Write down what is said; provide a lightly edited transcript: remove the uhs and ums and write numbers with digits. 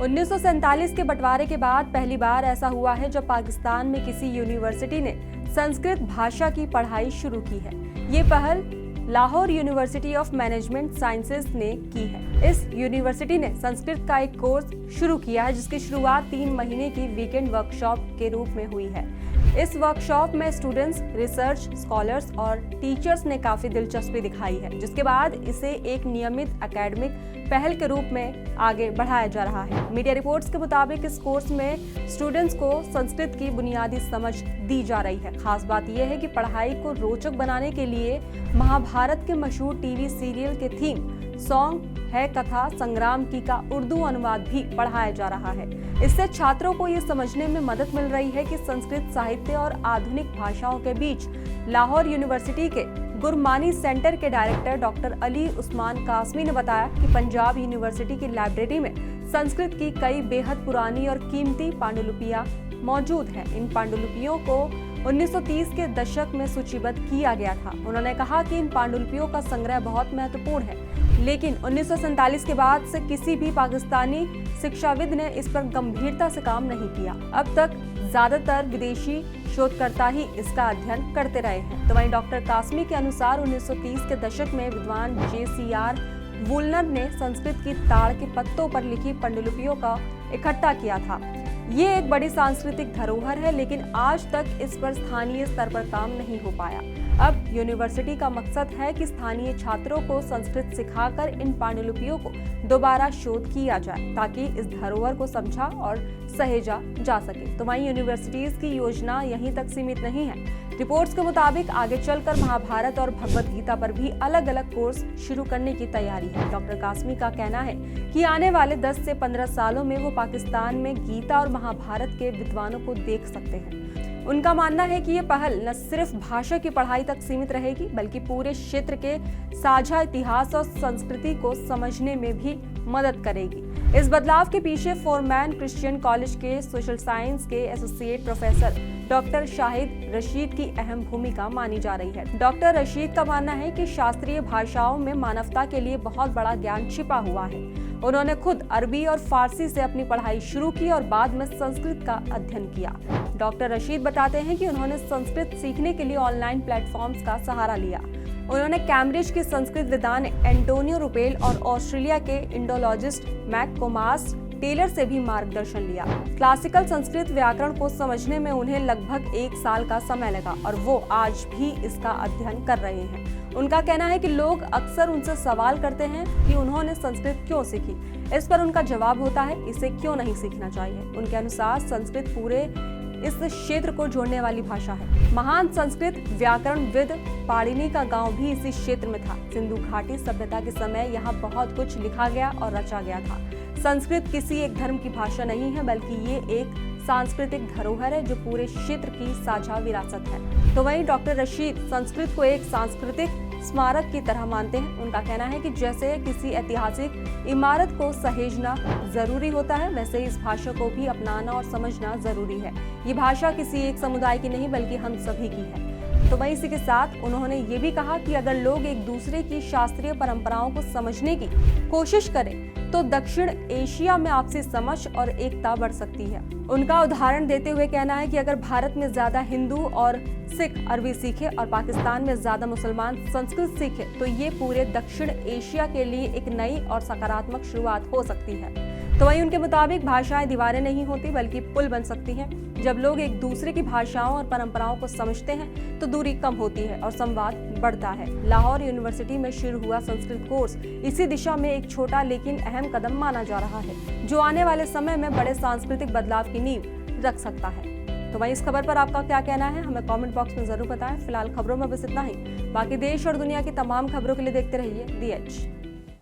1947 के बंटवारे के बाद पहली बार ऐसा हुआ है जब पाकिस्तान में किसी यूनिवर्सिटी ने संस्कृत भाषा की पढ़ाई शुरू की है। ये पहल Lahore university of management sciences ने की है। इस यूनिवर्सिटी ने संस्कृत का एक कोर्स शुरू किया है जिसकी शुरुआत 3 महीने की वीकेंड वर्कशॉप के रूप में हुई है। इस वर्कशॉप में स्टूडेंट्स, रिसर्च स्कॉलर्स और टीचर्स ने काफी दिलचस्पी दिखाई है, जिसके बाद इसे एक नियमित एकेडमिक पहल के रूप में आगे बढ़ाया जा रहा है। मीडिया रिपोर्ट्स के मुताबिक इस कोर्स में स्टूडेंट्स को संस्कृत की बुनियादी समझ दी जा रही है। खास बात यह है कि पढ़ाई को रोचक बनाने के लिए महाभारत के मशहूर टीवी सीरियल के थीम सॉन्ग है कथा संग्राम की का उर्दू अनुवाद भी पढ़ाया जा रहा है। इससे छात्रों को ये समझने में मदद मिल रही है कि संस्कृत साहित्य और आधुनिक भाषाओं के बीच। लाहौर यूनिवर्सिटी के गुरमानी सेंटर के डायरेक्टर डॉक्टर अली उस्मान कासमी ने बताया कि पंजाब यूनिवर्सिटी की लाइब्रेरी में संस्कृत की कई बेहद पुरानी और कीमती पांडुलिपियां मौजूद हैं। इन पांडुलिपियों को 1930 के दशक में सूचीबद्ध किया गया था। उन्होंने कहा कि इन पांडुलिपियों का संग्रह बहुत महत्वपूर्ण है, लेकिन 1947 के बाद से किसी भी पाकिस्तानी शिक्षाविद ने इस पर गंभीरता से काम नहीं किया। अब तक ज्यादातर विदेशी शोधकर्ता ही इसका अध्ययन करते रहे हैं। तो वहीं डॉक्टर कासमी के अनुसार 1930 के दशक में विद्वान JCR वुलनर ने संस्कृत की ताड़ के पत्तों पर लिखी पांडुलिपियों का इकट्ठा किया था। ये एक बड़ी सांस्कृतिक धरोहर है, लेकिन आज तक इस पर स्थानीय स्तर पर काम नहीं हो पाया। अब यूनिवर्सिटी का मकसद है कि स्थानीय छात्रों को संस्कृत सिखाकर इन पांडुलिपियों को दोबारा शोध किया जाए, ताकि इस धरोहर को समझा और सहेजा जा सके। तो वहीं यूनिवर्सिटीज की योजना यहीं तक सीमित नहीं है। रिपोर्ट्स के मुताबिक आगे चलकर महाभारत और भगवत गीता पर भी अलग अलग कोर्स शुरू करने की तैयारी है। डॉक्टर कासमी का कहना है कि आने वाले 10 से 15 सालों में वो पाकिस्तान में गीता और महाभारत के विद्वानों को देख सकते हैं। उनका मानना है कि ये पहल न सिर्फ भाषा की पढ़ाई तक सीमित रहेगी, बल्कि पूरे क्षेत्र के साझा इतिहास और संस्कृति को समझने में भी मदद करेगी। इस बदलाव के पीछे फोरमैन क्रिश्चियन कॉलेज के सोशल साइंस के associate professor doctor Shahid Rashid की अहम भूमिका मानी जा रही है। डॉक्टर रशीद का मानना है कि शास्त्रीय भाषाओं में मानवता के लिए बहुत बड़ा ज्ञान छिपा हुआ है। उन्होंने खुद अरबी और फारसी से अपनी पढ़ाई शुरू की और बाद में संस्कृत का अध्ययन किया। डॉक्टर रशीद बताते हैं कि उन्होंने संस्कृत सीखने के लिए ऑनलाइन प्लेटफॉर्म्स का सहारा लिया। उन्होंने कैम्ब्रिज के संस्कृत विद्वान एंटोनियो रुपेल और ऑस्ट्रेलिया के इंडोलॉजिस्ट मैक कोमास टेलर से भी मार्गदर्शन लिया। क्लासिकल संस्कृत व्याकरण को समझने में उन्हें लगभग 1 साल का समय लगा और वो आज भी इसका अध्ययन कर रहे हैं। उनका कहना है कि लोग अक्सर उनसे सवाल करते हैं कि उन्होंने संस्कृत क्यों सीखी। इस पर उनका जवाब होता है, इसे क्यों नहीं सीखना चाहिए। उनके अनुसार संस्कृत पूरे इस क्षेत्र को जोड़ने वाली भाषा है। महान संस्कृत व्याकरणविद पाणिनि का गांव भी इसी क्षेत्र में था। सिंधु घाटी सभ्यता के समय यहाँ बहुत कुछ लिखा गया और रचा गया था। संस्कृत किसी एक धर्म की भाषा नहीं है, बल्कि ये एक सांस्कृतिक धरोहर है जो पूरे क्षेत्र की साझा विरासत है। तो वहीं डॉक्टर रशीद संस्कृत को एक सांस्कृतिक स्मारक की तरह मानते हैं। उनका कहना है कि जैसे किसी ऐतिहासिक इमारत को सहेजना जरूरी होता है, वैसे इस भाषा को भी अपनाना और समझना जरूरी है। ये भाषा किसी एक समुदाय की नहीं, बल्कि हम सभी की है। तो वहीं इसी के साथ उन्होंने ये भी कहा कि अगर लोग एक दूसरे की शास्त्रीय परंपराओं को समझने की कोशिश करें तो दक्षिण एशिया में आपसी समझ और एकता बढ़ सकती है। उनका उदाहरण देते हुए कहना है कि अगर भारत में ज्यादा हिंदू और सिख अरबी सीखे और पाकिस्तान में ज्यादा मुसलमान संस्कृत सीखे तो ये पूरे दक्षिण एशिया के लिए एक नई और सकारात्मक शुरुआत हो सकती है। तो वहीं उनके मुताबिक भाषाएं दीवारें नहीं होती, बल्कि पुल बन सकती हैं। जब लोग एक दूसरे की भाषाओं और परंपराओं को समझते हैं तो दूरी कम होती है और संवाद बढ़ता है। लाहौर यूनिवर्सिटी में शुरू हुआ संस्कृत कोर्स इसी दिशा में एक छोटा लेकिन अहम कदम माना जा रहा है, जो आने वाले समय में बड़े सांस्कृतिक बदलाव की नींव रख सकता है। तो वहीं इस खबर पर आपका क्या कहना है, हमें कमेंट बॉक्स में जरूर बताएं। फिलहाल खबरों में बस इतना ही। बाकी देश और दुनिया की तमाम खबरों के लिए देखते रहिए दी एज।